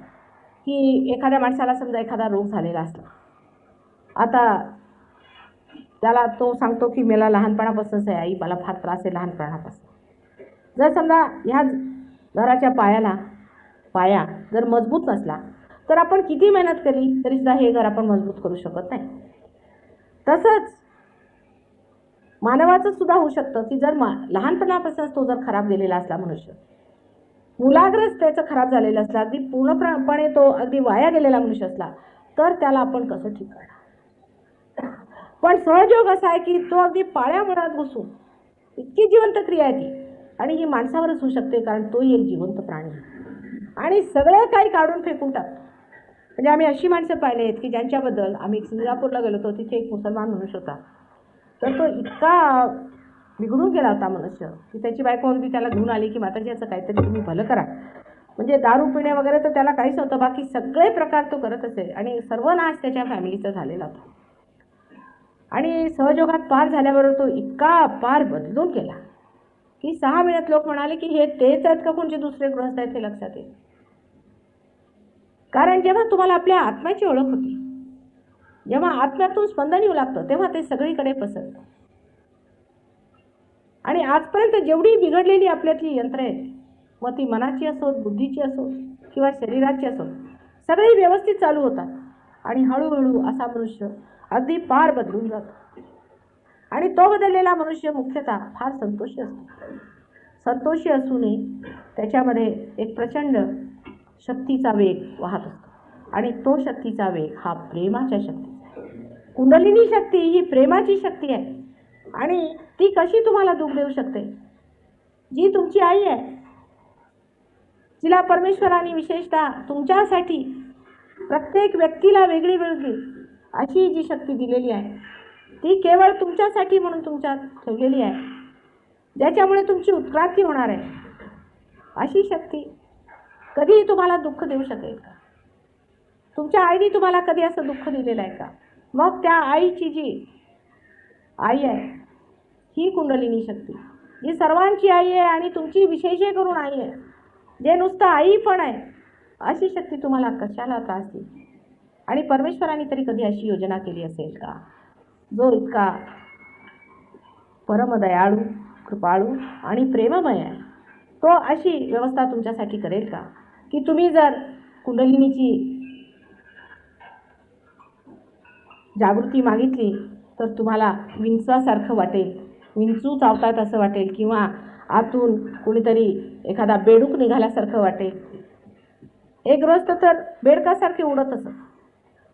की एखाद्या माणसाला समजा एखादा रोग झालेला असला, आता त्याला तो सांगतो की मला लहानपणापासूनच आहे आई, मला फार त्रास आहे लहानपणापासून. जर समजा ह्या घराच्या पाया जर मजबूत नसला तर आपण किती मेहनत केली तरीसुद्धा हे घर आपण मजबूत करू शकत नाही. तसंच मानवाचं सुद्धा होऊ शकतं की जर लहानपणापासूनच तो जर खराब गेलेला असला, मनुष्य मूलाग्रच त्याचं खराब झालेलं असला, अगदी पूर्णपणे तो अगदी वाया गेलेला मनुष्य असला तर त्याला आपण कसं ठीक करणार. पण सहयोग असा आहे की तो अगदी पाळ्या मुळात घुसून इतकी जिवंत क्रिया आहे ती, आणि ही माणसावरच होऊ शकते कारण तोही एक जिवंत प्राणी आणि सगळं काही काढून फेकून टाकतो. म्हणजे आम्ही अशी माणसं पाहिले आहेत की ज्यांच्याबद्दल आम्ही सिंगापूरला गेलो होतो, तिथे एक मुसलमान मनुष्य होता. तर तो इतका बिघडून गेला होता मनुष्य की त्याची बायको अगदी त्याला घेऊन आली की माताजी याचं काहीतरी तुम्ही भलं करा. म्हणजे दारू पिणे वगैरे तर त्याला काहीच नव्हतं, बाकी सगळे प्रकार तो करत असे आणि सर्वनाश त्याच्या फॅमिलीचा झालेला होता. आणि सहयोगात पार झाल्याबरोबर तो इतका पार बदलून गेला की 6 महिन्यात लोक म्हणाले की हे तेच आहेत का कोणते दुसरे गृहस्थ आहेत हे लक्षात येईल. कारण जेव्हा तुम्हाला आपल्या आत्म्याची ओळख होती, जेव्हा आत्म्यातून स्पंदन येऊ लागतं तेव्हा ते सगळीकडे पसरतं. आणि आजपर्यंत जेवढी बिघडलेली आपल्यातली यंत्र आहेत, मग ती मनाची असोत, बुद्धीची असोत किंवा शरीराची असोत, सगळी व्यवस्थित चालू होतात. आणि हळूहळू असा मनुष्य अगदी पार बदलून जातो. आणि तो बदललेला मनुष्य मुख्यतः फार संतोषी असतो. संतोषी असूनही त्याच्यामध्ये एक प्रचंड शक्तीचा वेग वाहत असतो आणि तो शक्तीचा वेग हा प्रेमाच्या शक्तीचा आहे. कुंडलिनी शक्ती ही प्रेमाची शक्ती आहे. आणि ती कशी तुम्हाला दुःख देऊ शकते? जी तुमची आई आहे, जिला परमेश्वराने विशेषतः तुमच्यासाठी प्रत्येक व्यक्तीला वेगळी वेगळी अशी जी शक्ती दिलेली आहे, ती केवळ तुमच्यासाठी म्हणून तुमच्यात ठेवलेली आहे, ज्याच्यामुळे तुमची उत्क्रांती होणार आहे. अशी शक्ती कधीही तुम्हाला दुःख देऊ शकेल का? तुमच्या आईने तुम्हाला कधी असं दुःख दिलेलं आहे का? मग त्या आईची जी आई आहे ही कुंडलिनी शक्ती, जी सर्वांची आई आहे आणि तुमची विशेष करून आई आहे, जे नुसतं आई पण आहे, अशी शक्ती तुम्हाला कशाला त्रास देईल? आणि परमेश्वराने तरी कधी अशी योजना केली असेल का? जो इतका परमदयाळू, कृपाळू आणि प्रेममय आहे, तो अशी व्यवस्था तुमच्यासाठी करेल का की तुम्ही जर कुंडलिनीची जागृती मागितली तर तुम्हाला विंचवासारखं वाटेल, विंचू चावतात असं वाटेल, किंवा आतून कोणीतरी एखादा बेडूक निघाल्यासारखं वाटेल. एक गृहस्थ तर बेडकासारखे उडत असत.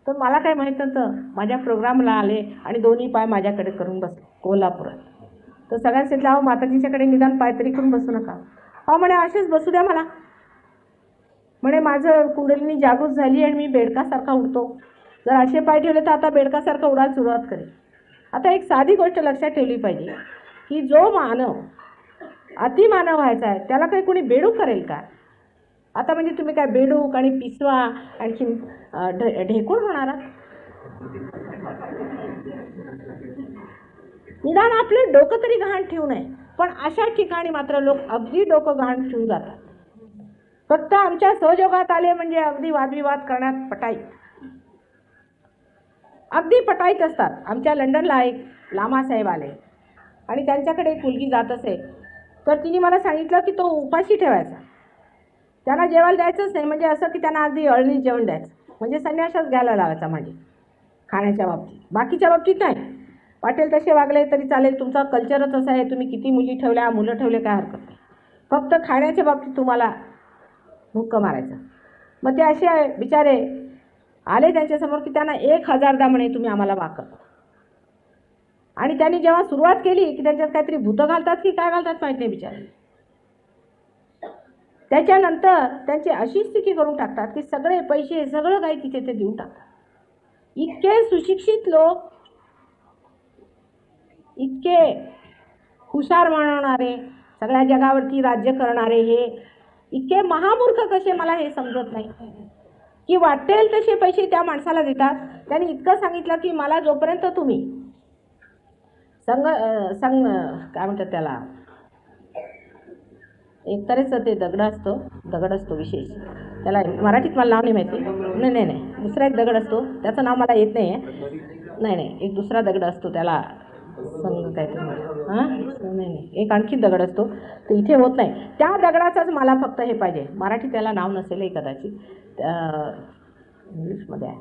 तर मला काय माहीत नव्हतं, माझ्या प्रोग्रामला आले आणि दोन्ही पाय माझ्याकडे करून बसले कोल्हापुरात. तर सगळ्यांनी सांगितलं, अहो माताजीच्याकडे निदान पाय तरी करून बसू नका. अहो म्हणे असेच बसू द्या मला. म्हणे माझं कुंडलिनी जागृत झाली आणि मी बेडकासारखा उडतो. जर असे पाय ठेवले तर आता बेडकासारखा उडायला सुरुवात करेल. आता एक साधी गोष्ट लक्षात ठेवली पाहिजे की जो मानव अतिमानव व्हायचा आहे त्याला काही कोणी बेडूक करेल का? आता म्हणजे तुम्ही काय बेडूक आणि पिसवा आणखी ढेकूण होणार? निदान आपले डोकं तरी गहाण ठेवू नये. पण अशा ठिकाणी मात्र लोक अगदी डोकं गहाण ठेवून जातात. फक्त आमच्या सहयोगात आले म्हणजे अगदी वादविवाद करण्यात पटाईत, अगदी पटाईत असतात. आमच्या लंडनला एक लामासाहेब आले आणि त्यांच्याकडे एक मुलगी जात असे, तर तिने मला सांगितलं की तो उपाशी ठेवायचा, त्यांना जेवायला द्यायचंच नाही. म्हणजे असं की त्यांना अगदी अळणी जेवण द्यायचं, म्हणजे संन्यासच घ्यायला लावायचा. म्हणजे खाण्याच्या बाबतीत, बाकीच्या बाबतीत नाही. वाटेल तसे वागले तरी चालेल, तुमचा कल्चरच असा आहे, तुम्ही किती मुली ठेवल्या मुलं ठेवले काय हरकत नाही, फक्त खाण्याच्या बाबतीत तुम्हाला भुक्क मारायचं. मग ते असे बिचारे आले त्यांच्यासमोर की त्यांना 1000 द्या म्हणे तुम्ही आम्हाला भाकर. आणि त्यांनी जेव्हा सुरुवात केली की त्यांच्यात काहीतरी भूतं घालतात की काय घालतात माहीत नाही बिचारे, त्याच्यानंतर त्यांची अशी स्थिती करून टाकतात की सगळे पैसे सगळं काही तिथे ते देऊन टाकतात. इतके सुशिक्षित लोक, इतके हुशार म्हणणारे, सगळ्या जगावरती राज्य करणारे, हे इतके महामूर्ख कसे मला हे समजत नाही की वाटेल तसे पैसे त्या माणसाला देतात. त्यांनी इतकं सांगितलं की मला जोपर्यंत तुम्ही काय म्हणतात त्याला, एक तऱ्हेचं ते दगड असतो विशेष, त्याला मराठीत मला नाव नाही माहिती. नाही दुसरा एक दगड असतो, त्याचं नाव मला येत नाही आहे. नाही एक दुसरा दगड असतो त्याला काहीतरी नाही एक आणखी दगड असतो, तर इथे होत नाही. त्या दगडाचाच मला फक्त हे पाहिजे. मराठी त्याला नाव नसेलही कदाचित, इंग्लिशमध्ये आहे.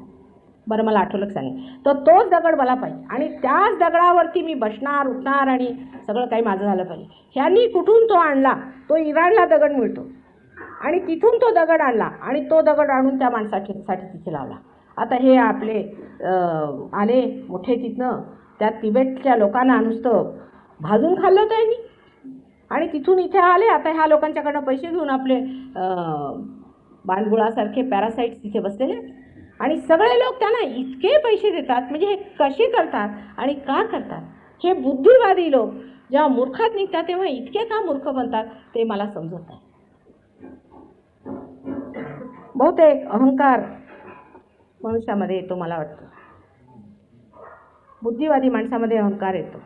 बरं मला आठवलं सांगेन. तर तोच दगड मला पाहिजे आणि त्याच दगडावरती मी बसणार, उठणार आणि सगळं काही माझं झालं पाहिजे. ह्यांनी कुठून तो आणला? तो इराणला दगड मिळतो आणि तिथून तो दगड आणला आणि तो दगड आणून त्या माणसासाठी तिथे लावला. आता हे आपले आले मोठे तिथनं, त्या तिबेटच्या लोकांना नुसतं भाजून खाल्लं त्यांनी आणि तिथून इथे आले. आता ह्या लोकांच्याकडनं पैसे घेऊन आपले बाणगुळासारखे पॅरासाईट्स तिथे बसलेले आणि सगळे लोक त्यांना इतके पैसे देतात. म्हणजे हे कसे करतात आणि का करतात? हे बुद्धिवादी लोक जेव्हा मूर्खात निघतात तेव्हा इतके का मूर्ख बनतात ते मला समजत नाही. बहुतेक अहंकार मनुष्यामध्ये येतो मला वाटतं. बुद्धिवादी माणसामध्ये अहंकार येतो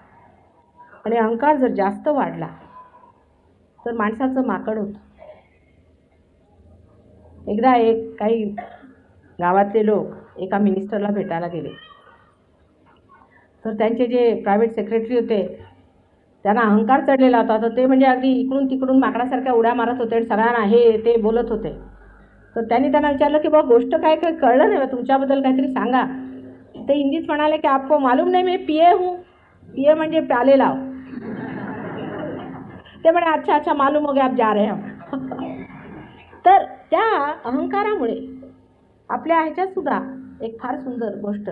आणि अहंकार जर जास्त वाढला तर माणसाचं माकड होतं. एकदा काही गावातले लोक एका मिनिस्टरला भेटायला गेले, तर त्यांचे जे प्रायव्हेट सेक्रेटरी होते त्यांना अहंकार चढलेला होता. तर ते म्हणजे अगदी इकडून तिकडून माकडासारख्या उड्या मारत होते आणि सगळ्यांना हे ते बोलत होते. तर त्यांनी त्यांना विचारलं की बाबा गोष्ट काय कळलं नाही, तुमच्याबद्दल काहीतरी सांगा. ते हिंदीत म्हणाले की आपको मालूम नहीं मैं पिए हूँ. पिए म्हणजे प्याले लाव. ते म्हणे अच्छा मालूम हो गया आप जा रहे हम. तर त्या अहंकारामुळे आपल्या ह्याच्यात सुद्धा एक फार सुंदर गोष्ट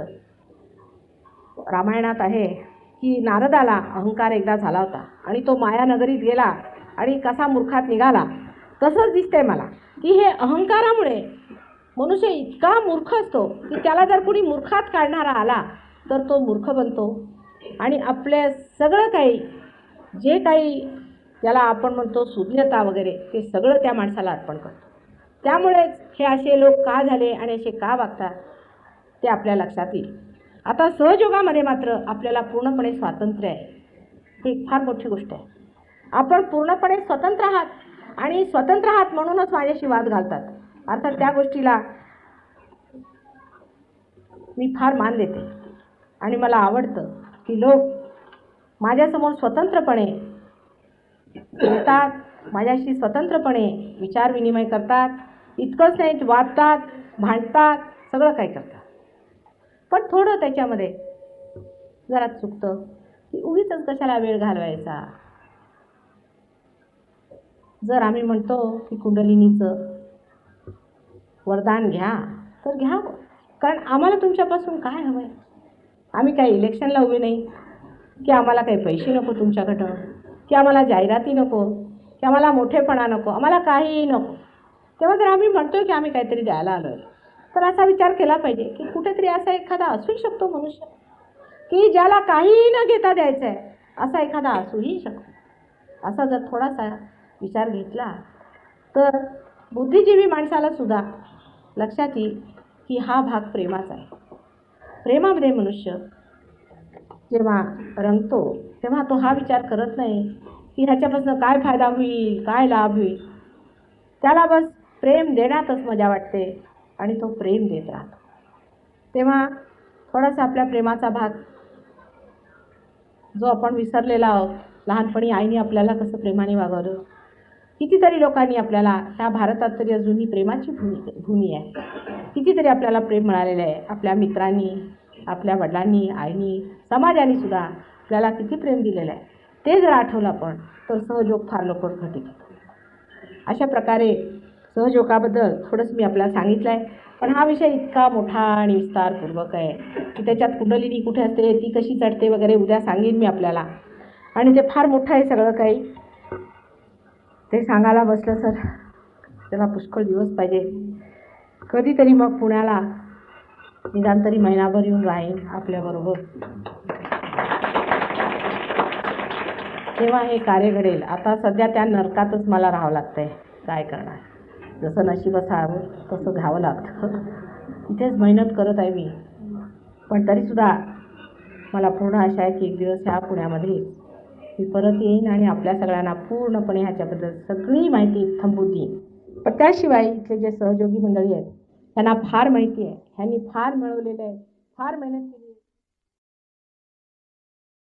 रामायणात आहे की नारदाला अहंकार एकदा झाला होता आणि तो मायानगरीत गेला आणि कसा मूर्खात निघाला. तसंच दिसतंय मला की हे अहंकारामुळे मनुष्य इतका मूर्ख असतो की त्याला जर कोणी मूर्खात काढणारा आला तर तो मूर्ख बनतो आणि आपले सगळं काही जे काही त्याला आपण म्हणतो शून्यता वगैरे ते सगळं त्या माणसाला अर्पण करतो. त्यामुळेच हे असे लोक का झाले आणि असे का वागतात ते आपल्या लक्षात येईल. आता सहयोगामध्ये मात्र आपल्याला पूर्णपणे स्वातंत्र्य आहे. ही फार मोठी गोष्ट आहे. आपण पूर्णपणे स्वतंत्र आहात आणि स्वतंत्र आहात म्हणूनच माझ्याशी वाद घालतात. अर्थात त्या गोष्टीला मी फार मान देते आणि मला आवडतं की लोक माझ्यासमोर स्वतंत्रपणे बोलतात, माझ्याशी स्वतंत्रपणे विचारविनिमय करतात. इतकंच नाही, वादतात, भांडतात, सगळं काही करतात. पण थोडं त्याच्यामध्ये जरा चुकतं की उगीच कशाला वेळ घालवायचा. जर आम्ही म्हणतो की कुंडलिनीचं वरदान घ्या तर घ्यावं, कारण आम्हाला तुमच्यापासून काय हवं आहे. आम्ही काही इलेक्शनला उभे नाही की आम्हाला काही पैसे नको तुमच्याकडं, की आम्हाला जाहिराती नको, की आम्हाला मोठेपणा नको, आम्हाला काहीही नको. तेव्हा जर आम्ही म्हणतो की आम्ही काहीतरी द्यायला आलो आहे तर असा विचार केला पाहिजे की कुठेतरी असा एखादा असूही शकतो मनुष्य की ज्याला काहीही न घेता द्यायचं आहे, असा एखादा असूही शकतो. असा जर थोडासा विचार घेतला तर बुद्धिजीवी माणसाला सुद्धा लक्षात येईल की हा भाग प्रेमाचा आहे. प्रेमामध्ये मनुष्य जेव्हा रंगतो तेव्हा तो हा विचार करत नाही की ह्याच्यापासून काय फायदा होईल, काय लाभ होईल. त्याला बस प्रेम देण्यातच मजा वाटते आणि तो प्रेम देत राहतो. तेव्हा थोडासा आपल्या प्रेमाचा भाग जो आपण विसरलेला आहोत. लहानपणी आईने आपल्याला कसं प्रेमाने वागवलं, कितीतरी लोकांनी आपल्याला, ह्या भारतात तरी अजूनही प्रेमाची भूमी आहे. कितीतरी आपल्याला प्रेम मिळालेलं आहे. आपल्या मित्रांनी, आपल्या वडिलांनी, आईनी, समाजाने सुद्धा आपल्याला किती प्रेम दिलेलं आहे. ते जर आठवलं आपण तर सहयोग फार लवकर घटित होतो. अशा प्रकारे सहयोगाबद्दल थोडंसं मी आपल्याला सांगितलं आहे. पण हा विषय इतका मोठा आणि विस्तारपूर्वक आहे की त्याच्यात कुंडलिनी कुठे असते, ती कशी चढते वगैरे उद्या सांगेन मी आपल्याला. आणि ते फार मोठं आहे सगळं काही. ते सांगायला बसलं तर त्याला पुष्कळ दिवस पाहिजे. कधीतरी मग पुण्याला निदान तरी महिनाभर येऊन राहीन आपल्याबरोबर. तेव्हा हे कार्य घडेल. आता सध्या त्या नरकातच मला राहावं लागतं आहे. काय करणार, जसं नशीब असावं तसं घ्यावं लागतं. इथेच मेहनत करत आहे मी. पण तरीसुद्धा मला पूर्ण आशा आहे की एक दिवस ह्या पुण्यामध्ये मी परत येईन आणि आपल्या सगळ्यांना पूर्णपणे ह्याच्याबद्दल सगळी माहिती थांबवून देईन. पण त्याशिवाय इथले जे सहयोगी मंडळी आहेत त्यांना फार माहिती आहे. ह्यांनी फार मिळवलेलं आहे, फार मेहनत केली.